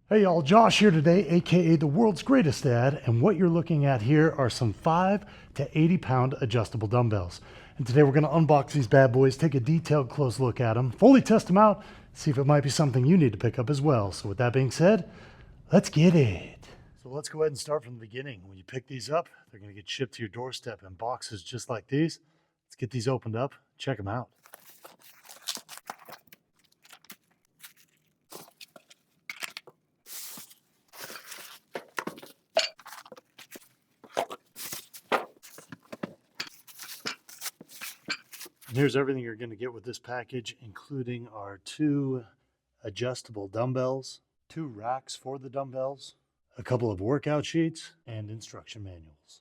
Hey y'all, Josh here today, aka the world's greatest dad, and what you're looking at here are some 5 to 80 pound adjustable dumbbells. And today we're going to unbox these bad boys, take a detailed close look at them, fully test them out, see if it might be something you need to pick up as well. So with that being said, let's get it. So let's go ahead and start from the beginning. When you pick these up, they're going to get shipped to your doorstep in boxes just like these. Let's get these opened up, check them out. And here's everything you're going to get with this package, including our 2 adjustable dumbbells, 2 racks for the dumbbells, a couple of workout sheets, and instruction manuals.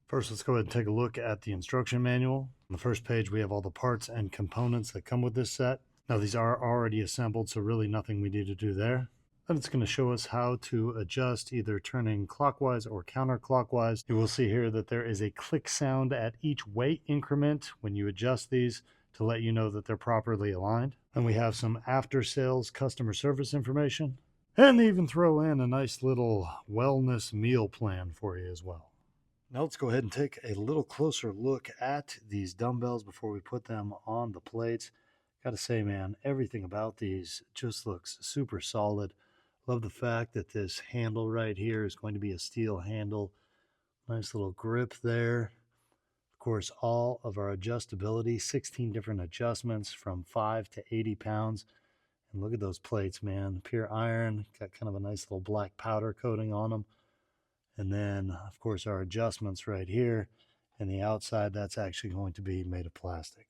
First, let's go ahead and take a look at the instruction manual. On the first page, we have all the parts and components that come with this set. Now, these are already assembled, so really nothing we need to do there. Then it's going to show us how to adjust, either turning clockwise or counterclockwise. You will see here that there is a click sound at each weight increment when you adjust these to let you know that they're properly aligned. And we have some after sales customer service information. And they even throw in a nice little wellness meal plan for you as well. Now let's go ahead and take a little closer look at these dumbbells before we put them on the plates. Gotta say, man, everything about these just looks super solid. Love the fact that this handle right here is going to be a steel handle. Nice little grip there. Of course, all of our adjustability, 16 different adjustments from 5 to 80 pounds. And look at those plates, man. Pure iron, got kind of a nice little black powder coating on them. And then, of course, our adjustments right here. And the outside, that's actually going to be made of plastic.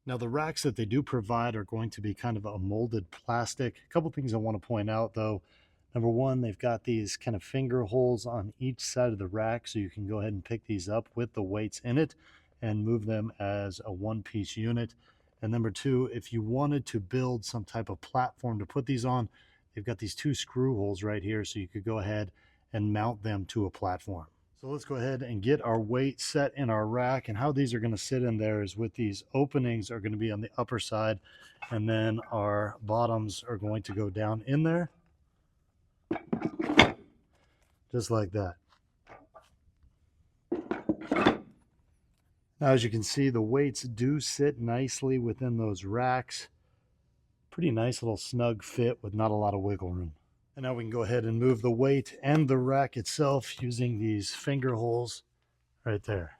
Now, the racks that they do provide are going to be kind of a molded plastic. A couple things I want to point out, though. Number one, they've got these kind of finger holes on each side of the rack, so you can go ahead and pick these up with the weights in it and move them as a one-piece unit. And number two, if you wanted to build some type of platform to put these on, they've got these 2 screw holes right here, so you could go ahead and mount them to a platform. So let's go ahead and get our weight set in our rack, and how these are going to sit in there is with these openings are going to be on the upper side, and then our bottoms are going to go down in there just like that. Now, as you can see, the weights do sit nicely within those racks. Pretty nice little snug fit with not a lot of wiggle room. And now we can go ahead and move the weight and the rack itself using these finger holes right there.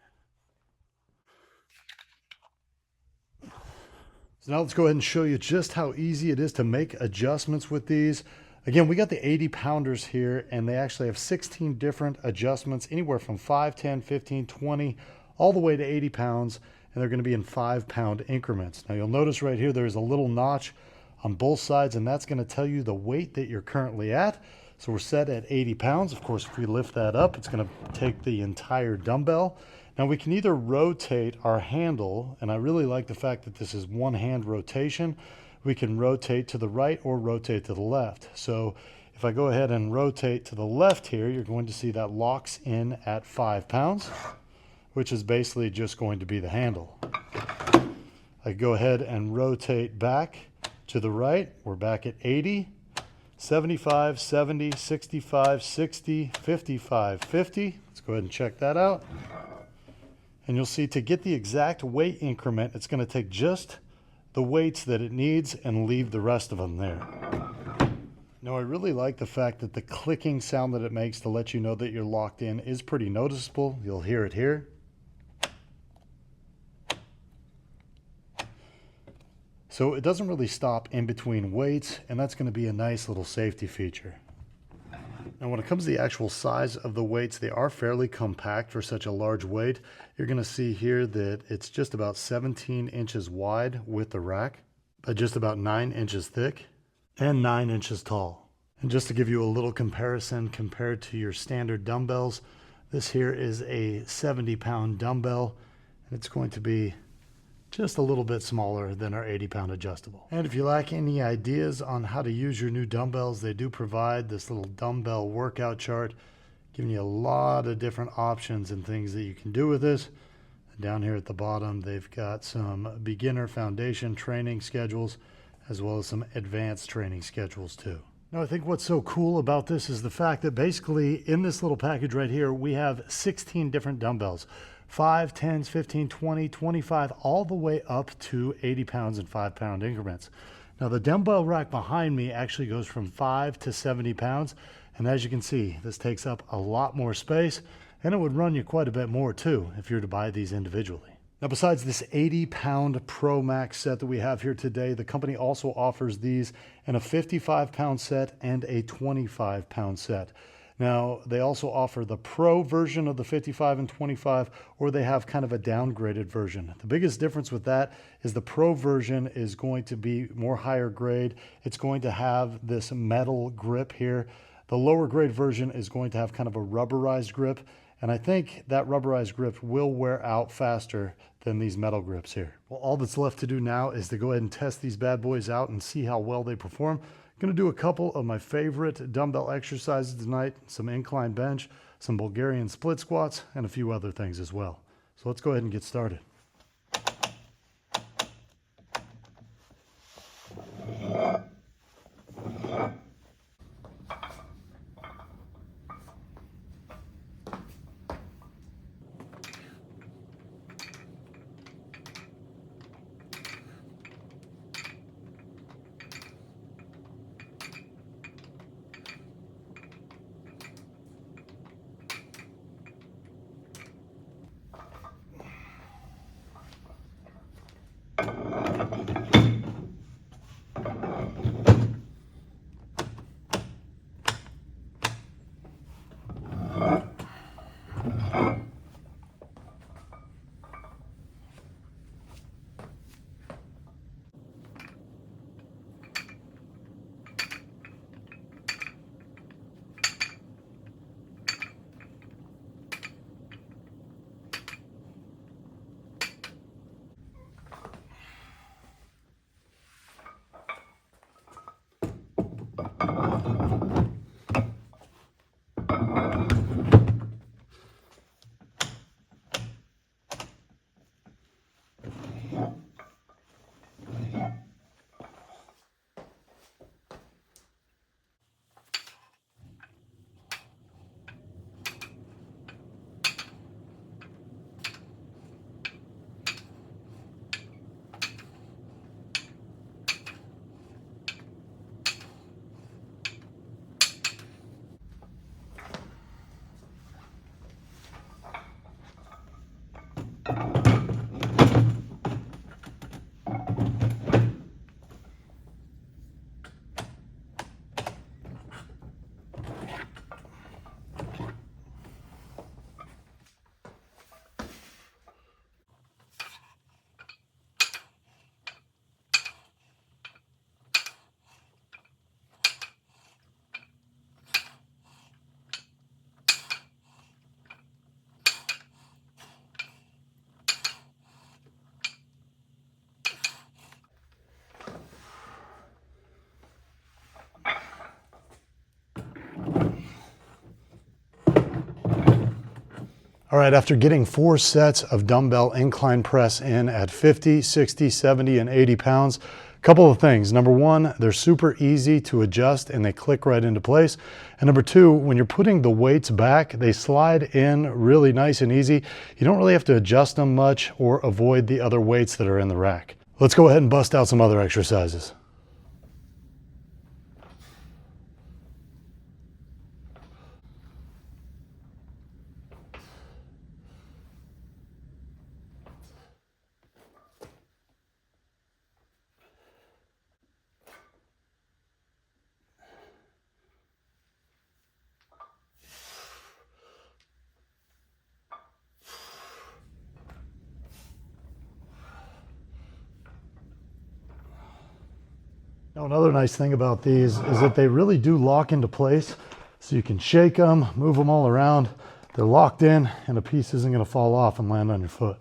So now let's go ahead and show you just how easy it is to make adjustments with these. Again, we got the 80 pounders here, and they actually have 16 different adjustments, anywhere from 5, 10, 15, 20, all the way to 80 pounds, and they're going to be in 5-pound increments. Now you'll notice right here, there's a little notch on both sides, and that's going to tell you the weight that you're currently at. So we're set at 80 pounds. Of course, if we lift that up, it's going to take the entire dumbbell. Now we can either rotate our handle, and I really like the fact that this is one hand rotation. We can rotate to the right or rotate to the left. So if I go ahead and rotate to the left here, you're going to see that locks in at 5 pounds, which is basically just going to be the handle. I go ahead and rotate back to the right, we're back at 80, 75, 70, 65, 60, 55, 50. Let's go ahead and check that out. And you'll see to get the exact weight increment, it's going to take just the weights that it needs and leave the rest of them there. Now, I really like the fact that the clicking sound that it makes to let you know that you're locked in is pretty noticeable. You'll hear it here. So it doesn't really stop in between weights, and that's going to be a nice little safety feature. Now, when it comes to the actual size of the weights, they are fairly compact for such a large weight. You're going to see here that it's just about 17 inches wide with the rack, but just about 9 inches thick and 9 inches tall. And just to give you a little comparison compared to your standard dumbbells, this here is a 70-pound dumbbell, and it's going to be just a little bit smaller than our 80-pound adjustable. And if you lack any ideas on how to use your new dumbbells, they do provide this little dumbbell workout chart, giving you a lot of different options and things that you can do with this. And down here at the bottom, they've got some beginner foundation training schedules, as well as some advanced training schedules too. Now, I think what's so cool about this is the fact that basically in this little package right here, we have 16 different dumbbells, 5, 10s, 15, 20, 25, all the way up to 80 pounds in 5-pound increments. Now, the dumbbell rack behind me actually goes from 5 to 70 pounds. And as you can see, this takes up a lot more space, and it would run you quite a bit more too if you were to buy these individually. Now, besides this 80-pound Pro Max set that we have here today, the company also offers these in a 55-pound set and a 25-pound set. Now, they also offer the Pro version of the 55 and 25, or they have kind of a downgraded version. The biggest difference with that is the Pro version is going to be more higher grade. It's going to have this metal grip here. The lower grade version is going to have kind of a rubberized grip. And I think that rubberized grip will wear out faster than these metal grips here. Well, all that's left to do now is to go ahead and test these bad boys out and see how well they perform. I'm going to do a couple of my favorite dumbbell exercises tonight, some incline bench, some Bulgarian split squats, and a few other things as well. So let's go ahead and get started. All right, after getting 4 sets of dumbbell incline press in at 50, 60, 70, and 80 pounds, a couple of things. Number one, they're super easy to adjust and they click right into place. And number two, when you're putting the weights back, they slide in really nice and easy. You don't really have to adjust them much or avoid the other weights that are in the rack. Let's go ahead and bust out some other exercises. Now, another nice thing about these is that they really do lock into place, so you can shake them, move them all around. They're locked in and a piece isn't going to fall off and land on your foot.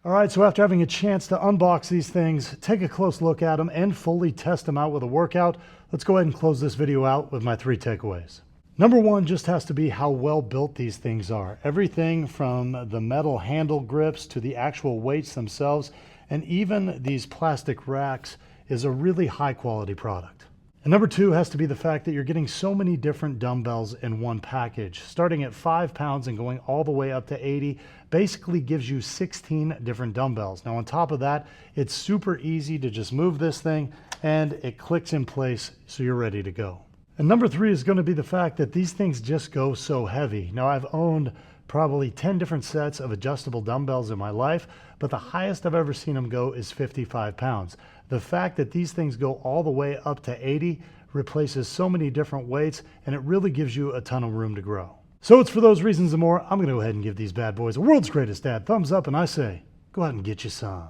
All right, so after having a chance to unbox these things, take a close look at them and fully test them out with a workout, let's go ahead and close this video out with my 3 takeaways. Number one just has to be how well built these things are. Everything from the metal handle grips to the actual weights themselves, and even these plastic racks is a really high quality product. And number two has to be the fact that you're getting so many different dumbbells in one package. Starting at 5 pounds and going all the way up to 80 basically gives you 16 different dumbbells. Now on top of that, it's super easy to just move this thing and it clicks in place so you're ready to go. And number three is going to be the fact that these things just go so heavy. Now I've owned probably 10 different sets of adjustable dumbbells in my life, but the highest I've ever seen them go is 55 pounds. The fact that these things go all the way up to 80 replaces so many different weights, and it really gives you a ton of room to grow. So it's for those reasons and more, I'm going to go ahead and give these bad boys a world's greatest dad thumbs up, and I say, go ahead and get you some.